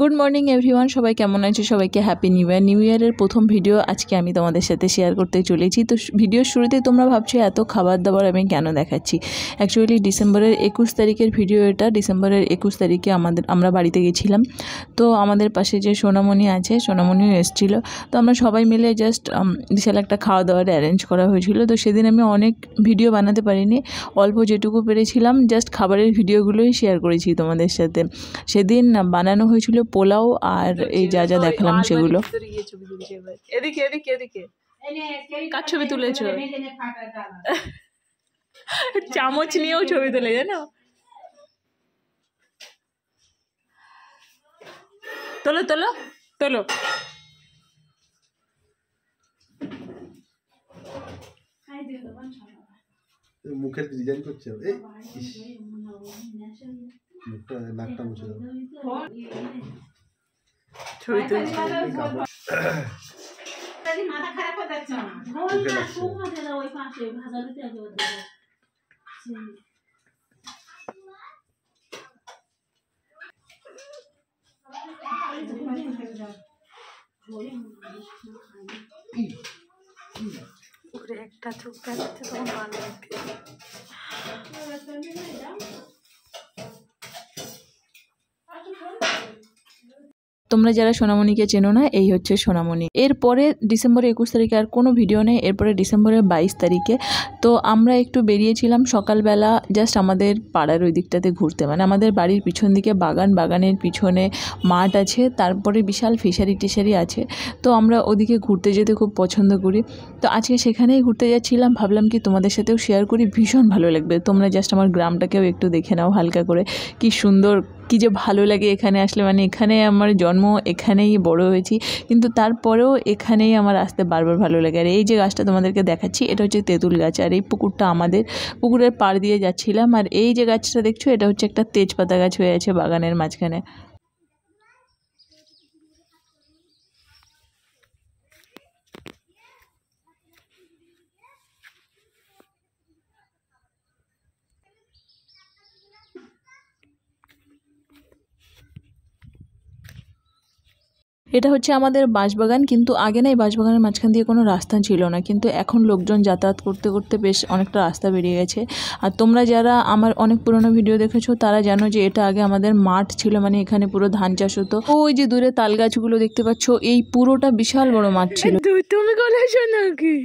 Good morning everyone, সবাই কেমন আছে? সবাইকে হ্যাপি নিউ ইয়ার। নিউ ইয়ারের প্রথম ভিডিও আজকে আমি তোমাদের সাথে শেয়ার করতে চলেছি। তো ভিডিওর শুরুতে তোমরা ভাবছো এত খাবার দাবার আমি কেন দেখাচ্ছি। অ্যাকচুয়ালি ডিসেম্বরের 21 তারিখের ভিডিও এটা। ডিসেম্বরের 21 তারিখে আমরা বাড়িতে গেছিলাম। তো আমাদের পাশে যে সোনামণি আছে, সোনামণিও এসেছিলো। তো আমরা সবাই মিলে জাস্ট বিশাল একটা খাওয়া দাওয়ার অ্যারেঞ্জ করা হয়েছিল। তো সেদিন আমি অনেক ভিডিও বানাতে পারিনি, অল্প যেটুকু পেরেছিলাম জাস্ট খাবারের ভিডিওগুলোই শেয়ার করেছি তোমাদের সাথে। সেদিন বানানো হয়েছিল পোলাও আর এই যা যা দেখালাম সেগুলো। এদিকে এদিকে এদিকে কার ছবি তুলেছো? চামচ নিয়েও ছবি তুলে, জানো? তোলো তোলো তোলো। মুখের ডিজাইন করছে, মুখটা নাকটা মুছে দাও। ছবি তুলছি। মাথা খারাপ করে যাচ্ছে না। ওই পাশে ভাজা দিতে হবে। একটা চোখ দেখাচ্ছে তখন ভালো লাগবে। তোমরা যারা সোনামণিকে চেনো না, এই হচ্ছে সোনামণি। এরপরে ডিসেম্বরের 21 তারিখে আর কোনো ভিডিও নেই। এরপরে ডিসেম্বরের 22 তারিখে তো আমরা একটু বেরিয়েছিলাম সকালবেলা, জাস্ট আমাদের পাড়ার ওই দিকটাতে ঘুরতে। মানে আমাদের বাড়ির পিছন দিকে বাগানের পিছনে মাঠ আছে, তারপরে বিশাল ফিশারি আছে। তো আমরা ওদিকে ঘুরতে যেতে খুব পছন্দ করি। তো আজকে সেখানেই ঘুরতে যাচ্ছিলাম, ভাবলাম কি তোমাদের সাথেও শেয়ার করি, ভীষণ ভালো লাগবে। তোমরা জাস্ট আমার গ্রামটাকেও একটু দেখে নাও হালকা করে, কি সুন্দর, কি যে ভালো লাগে এখানে আসলে। মানে এখানে আমার জন্ম, এখানেই বড় হয়েছি, কিন্তু তারপরেও এখানেই আমার আসতে বারবার ভালো লাগে। আর এই যে গাছটা তোমাদেরকে দেখাচ্ছি, এটা হচ্ছে তেঁতুল গাছ। আর এই পুকুরটা আমাদের, পুকুরের পাড় দিয়ে যাচ্ছিলাম। আর এই যে গাছটা দেখছো, এটা হচ্ছে একটা তেজপাতা গাছ হয়ে আছে বাগানের মাঝখানে। এটা হচ্ছে আমাদের বাঁশবাগান, কিন্তু আগে না এই বাঁশবাগানের মাঝখান দিয়ে কোনো রাস্তা ছিল না, কিন্তু এখন লোকজন যাতায়াত করতে করতে বেশ অনেকটা রাস্তা বেরিয়ে গেছে। আর তোমরা যারা আমার অনেক পুরনো ভিডিও দেখেছো তারা জানো যে এটা আগে আমাদের মাঠ ছিল, মানে এখানে পুরো ধান চাষ হতো। ওই যে দূরে তাল গাছগুলো দেখতে পাচ্ছ, এই পুরোটা বিশাল বড় মাঠ ছিল। তুমি বলেছো নাকি?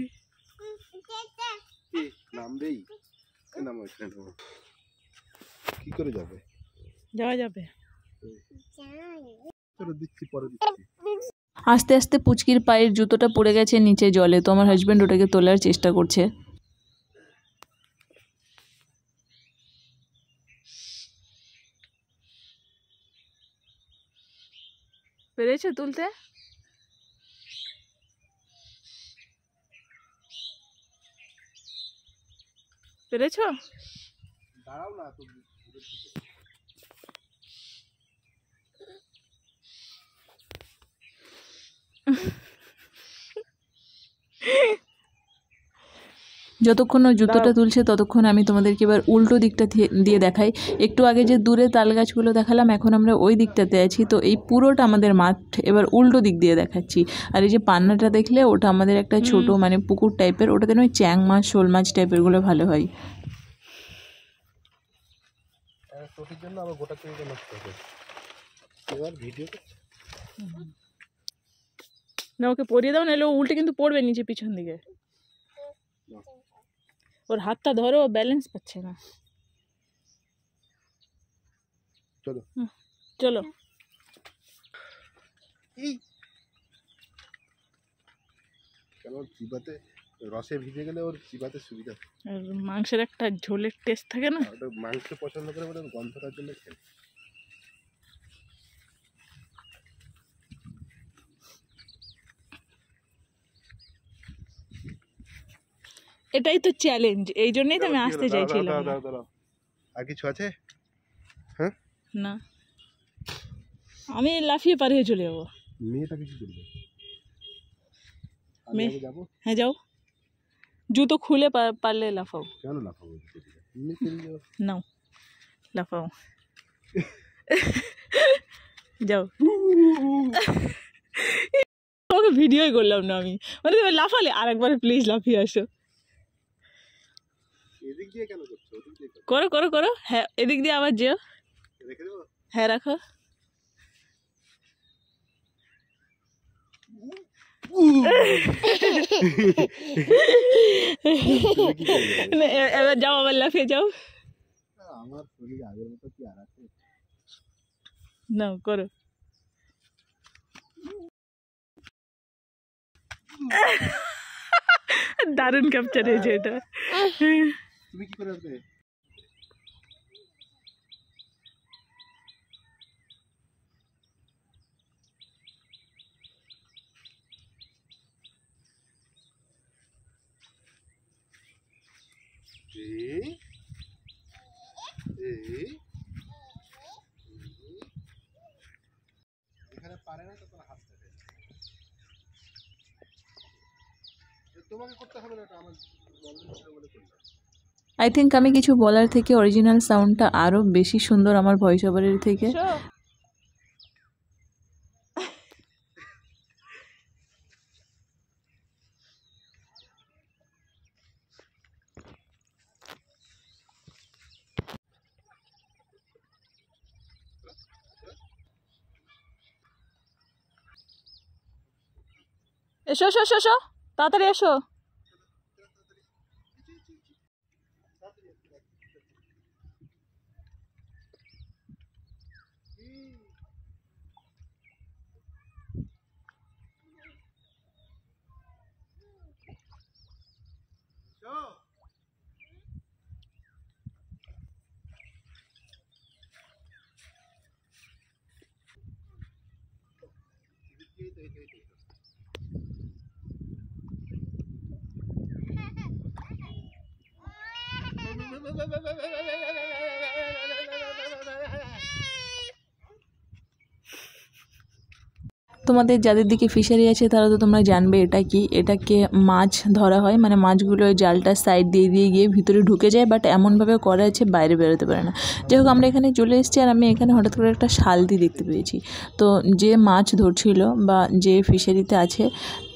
কি করে যাবে? যাওয়া যাবে। পরে আস্তে আস্তে পুচকির পায়ের জুতোটা পড়ে গেছে নিচে জলে। তো আমার হাজব্যান্ড ওটাকে তোলার চেষ্টা করছে। পেরেছো তুলতে? পেরেছো? দাঁড়াও না তো। যতক্ষণ ও জুতোটা তুলছে ততক্ষণ আমি তোমাদেরকে এবার উল্টো দিকটা দিয়ে দেখাই। একটু আগে যে দূরে তাল গাছগুলো দেখালাম, এখন আমরা ওই দিকটাতে আছি। তো এই পুরোটা আমাদের মাঠ, এবার উল্টো দিক দিয়ে দেখাচ্ছি। আর এই যে পান্নাটা দেখলে, ওটা আমাদের একটা ছোট মানে পুকুর টাইপের, ওটাতে নয় চ্যাং মাছ, শোল মাছ টাইপের গুলো ভালো হয়। জন্য আবার গোটা চুরিটা নষ্ট হবে। এবার ভিডিও না, ওকে পরিয়ে দাও, নাহলে ও উল্টে কিন্তু পড়বে নিচে পিছন দিকে। ওর হাতটা ধরো, ব্যালেন্স পাচ্ছে না। চলো চলো। কেন চিবাতে, রসে ভিজে গেলে ওর চিবাতে সুবিধা। আর মাংসের একটা ঝোলের টেস্ট থাকে না, ওটা মাংস পছন্দ করে বলে গন্ধটার জন্য খেয়ে। এটাই তো চ্যালেঞ্জ, এই জন্যই তো আমি আসতে চাইছিলাম। আর কিছু আছে? হ্যাঁ না, আমি লাফিয়ে পার হয়ে চলে যাবো। মেয়েটা কিছু করবে? যাবো। হ্যাঁ যাও, জুতো খুলে পারলে লাফাও। কেন লাফাবো? নাও লাফাও। যাও। তোমাকে ভিডিওই করলাম না আমি, মানে তুমি লাফালে আরেকবার প্লিজ লাফিয়ে আসো। এদিক দিয়ে কেন করছো? ওদিক দিয়ে করো করো করো, হ্যাঁ এদিক দিয়ে আবার যেও। রেখে দেবো। হ্যাঁ রাখো। এবার যাও, আবার লাফিয়ে যাও। আমার শরীর আগের মতো কি আর আছে? না করো। দারুণ ক্যাপচার হয়েছে এটা। তুমি কি করে আসবে? এখানে পারে না তো তোমার হাসতে হবে। তোমাকে করতে হবে না, এটা আমার বলে করলাম। আই থিঙ্ক আমি কিছু বলার থেকে অরিজিনাল সাউন্ডটা আরও বেশি সুন্দর আমার ভয়েস ওভারের থেকে। এসো এসো এসো এসো, তাড়াতাড়ি এসো। তোমাদের যাদের দিকে ফিশারি আছে তারা তো তোমরা জানবে এটা কি। এটাকে মাছ ধরা হয়, মানে মাছগুলো ওই জালটার সাইড দিয়ে দিয়ে গিয়ে ভিতরে ঢুকে যায়, বাট এমনভাবে করা আছে বাইরে বেরোতে পারে না। যাই হোক আমরা এখানে চলে এসেছি, আর আমি এখানে হঠাৎ করে একটা শালদি দেখতে পেয়েছি। তো যে মাছ ধরছিল বা যে ফিশারিতে আছে,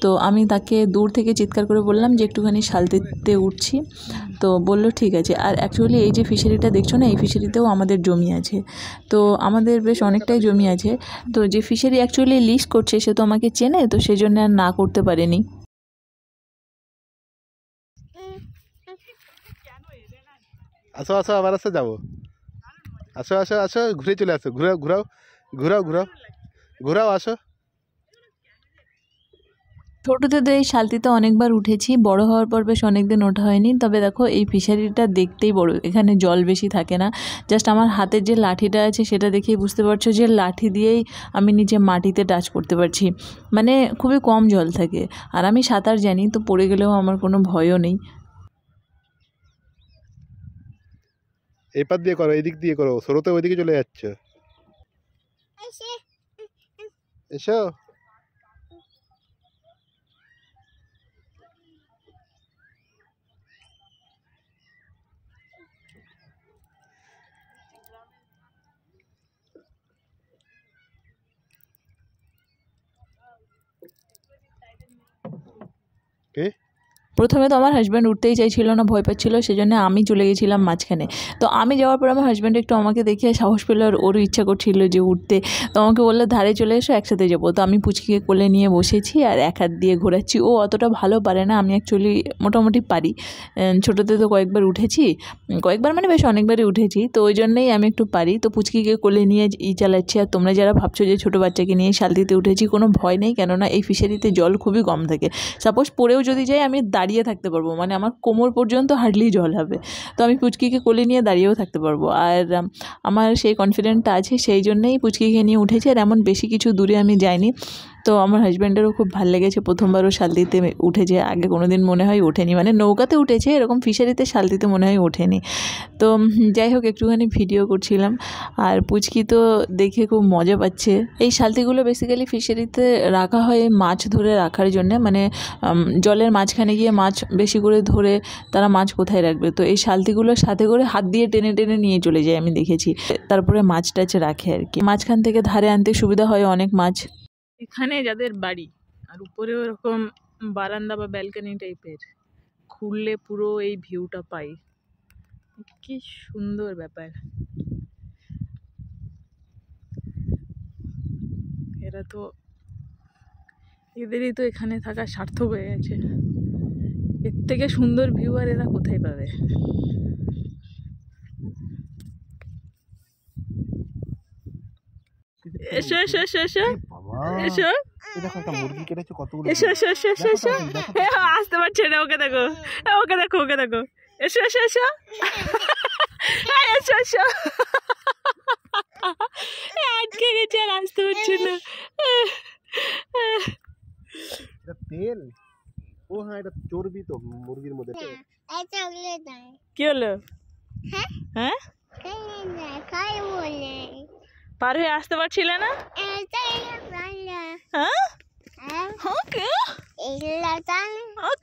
তো আমি তাকে দূর থেকে চিৎকার করে বললাম যে একটুখানি শালদিতে উঠছি। তো বললো ঠিক আছে। আর অ্যাকচুয়ালি এই যে ফিশারিটা দেখছো না, এই ফিশারিতেও আমাদের জমি আছে। তো আমাদের বেশ অনেকটাই জমি আছে। তো যে ফিশারি অ্যাকচুয়ালি লিজ করছে সে তো আমাকে চেনে, তো সেজন্য আর না করতে পারেনি। আসো আসো, আবার আসো, যাবো। আসো আসো আসো, ঘুরে চলে আসো, ঘুরাও ঘুরাও ঘুরাও ঘুরাও ঘুরাও, আসো। ছোটোতে তো এই শালতিতে অনেকবার উঠেছি, বড় হওয়ার পর বেশ অনেকদিন ওঠা হয়নি। তবে দেখো এই ফিশারিটা দেখতেই বড়, এখানে জল বেশি থাকে না। জাস্ট আমার হাতের যে লাঠিটা আছে সেটা দেখেই বুঝতে পারছো যে লাঠি দিয়েই আমি নিচে মাটিতে টাচ করতে পারছি, মানে খুবই কম জল থাকে। আর আমি সাঁতার জানি, তো পড়ে গেলেও আমার কোনো ভয়ও নেই। এপার দিয়ে করো, এদিক দিয়ে করো, স্রোতে ওইদিকে চলে যাচ্ছ। এসো। কে? প্রথমে তো আমার হাজব্যান্ড উঠতেই চাইছিল না, ভয় পাচ্ছিল, সেজন্য আমি চলে গেছিলাম মাঝখানে। তো আমি যাওয়ার পর আমার হাজব্যান্ড একটু আমাকে দেখে সাহস পেল, আর ওরও ইচ্ছা করছিল যে উঠতে। তো আমাকে বললো ধারে চলে এসো, একসাথে যাবো। তো আমি পুচকিকে কোলে নিয়ে বসেছি আর এক হাত দিয়ে ঘোরাচ্ছি। ও অতটা ভালো পারে না, আমি অ্যাকচুয়ালি মোটামুটি পারি। ছোটোতে তো কয়েকবার উঠেছি, কয়েকবার মানে বেশ অনেকবারই উঠেছি, তো ওই জন্যেই আমি একটু পারি। তো পুচকিকে কোলে নিয়ে চালাচ্ছি। আর তোমরা যারা ভাবছো যে ছোটো বাচ্চাকে নিয়ে শালতিতে উঠেছি, কোনো ভয় নেই, কেননা এই ফিশারিতে জল খুবই কম থাকে। সাপোজ পড়েও যদি যাই আমি দাঁড়িয়ে থাকতে পারবো, মানে আমার কোমর পর্যন্ত হার্ডলি জল হবে। তো আমি পুচকিকে কোলে নিয়ে দাঁড়িয়েও থাকতে পারবো। আর আমার সেই কনফিডেন্টটা আছে, সেই জন্যেই পুচকিকে নিয়ে উঠেছি। আর এমন বেশি কিছু দূরে আমি যাইনি, তো আমার হাজব্যান্ডেরও খুব ভালো লেগেছে, প্রথমবারও শালতিতে উঠেছে, আগে কোনো দিন মনে হয় ওঠেনি, মানে নৌকাতে উঠেছে, এরকম ফিশারিতে শালতিতে মনে হয় ওঠেনি। তো যাই হোক একটুখানি ভিডিও করছিলাম, আর পুচকি তো দেখে খুব মজা পাচ্ছে। এই শালতিগুলো বেসিক্যালি ফিশারিতে রাখা হয় মাছ ধরে রাখার জন্য, মানে জলের মাঝখানে গিয়ে মাছ বেশি করে ধরে তারা মাছ কোথায় রাখবে, তো এই শালতিগুলোর সাথে করে হাত দিয়ে টেনে টেনে নিয়ে চলে যায় আমি দেখেছি, তারপরে মাছ টাছ রাখে আর কি, মাঝখান থেকে ধারে আনতে সুবিধা হয় অনেক মাছ। এখানে যাদের বাড়ি আর উপরে ওরকম বারান্দা বা ব্যালকনি টাইপের, খুললে পুরো এই ভিউটা পাই, কি সুন্দর ব্যাপার। এরা তো, এদেরই তো এখানে থাকা সার্থক হয়ে গেছে, এর থেকে সুন্দর ভিউ আর এরা কোথায় পাবে। এসো এসো এসো এসো এসো, দেখো একটা মুরগি কেটেছে কতগুলো। এসো এসো এসো এসো এসো, আসতে পারছে না, ওকে দেখো ওকে দেখো ওকে দেখো, এসো এসো এসো এসো এসো, আটকে গেছে আর আসতে পারছে না। এটা তেল, ও হ্যাঁ এটা চর্বি তো মুরগির মধ্যে। কি হলো? হ্যাঁ পার হয়ে আসতে পারছিলে না? হ্যাঁ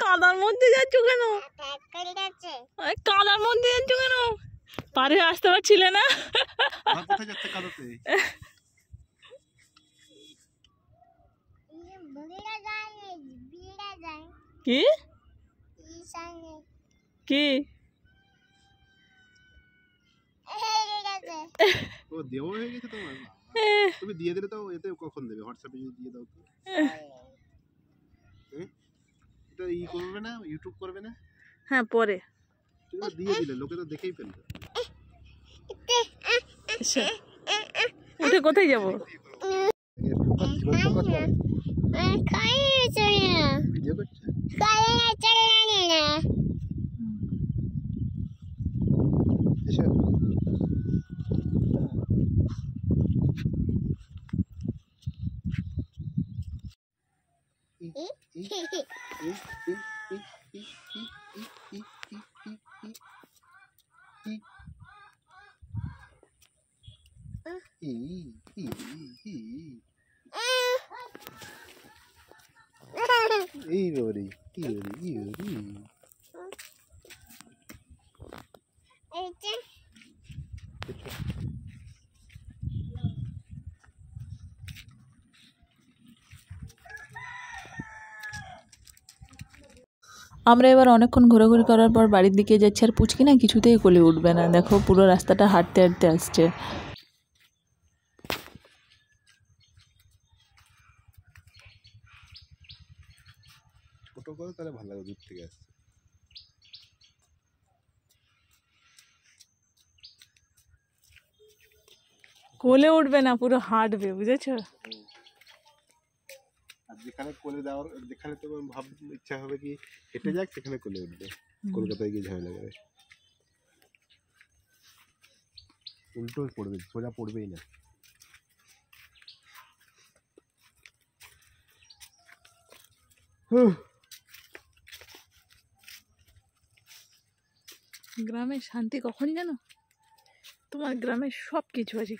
কাদার মধ্যে যাচ্ছ কেন? কাদার মধ্যে যাচ্ছ কেন? পার হয়ে আসতে পারছিলে না? কোথায় যাচ্ছে কাদাতে? কি কি ও দেওয়া হয়ে গেছে তোমার? তুমি দিয়ে দিলে তো, এতে কখন দেবে? হোয়াটসঅ্যাপে যদি দিয়ে দাও তো। এটা ই করবে না, ইউটিউব করবে না? হ্যাঁ পরে তুমি তো দিয়ে দিলে, লোকে তো দেখেই ফেলবে। উঠে কোথায় যাবো? ভিডিও করছে। এসো। আমরা এবার অনেকক্ষণ ঘোরাঘুরি করার পর বাড়ির দিকে যাচ্ছি, আর পুচকি না কিছুতেই কোলে উঠবে না, দেখো পুরো রাস্তাটা হাঁটতে হাঁটতে আসছে। ছোট করে তাহলে ভালো লাগে, দূর থেকে আসছে। কোলে উঠবে না, পুরো হাঁটবে, বুঝেছো? আর যেখানে কোলে দেওয়ার, যেখানে তোমার ভাব ইচ্ছা হবে কি হেঁটে যাক, সেখানে কোলে উঠবে। কলকাতায় গিয়ে ঝামেলা করে, উল্টো পড়বে, সোজা পড়বেই না। গ্রামের শান্তি কখন জানো? তোমার গ্রামে সব কিছু আছে।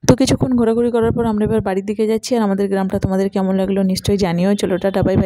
তো কিছুক্ষণ ঘোরাঘুরি করার পর আমরা এবার বাড়ির দিকে যাচ্ছি, আর আমাদের গ্রামটা তোমাদের কেমন লাগলো নিশ্চয়ই জানিও। চলো টাটা বাই বাই।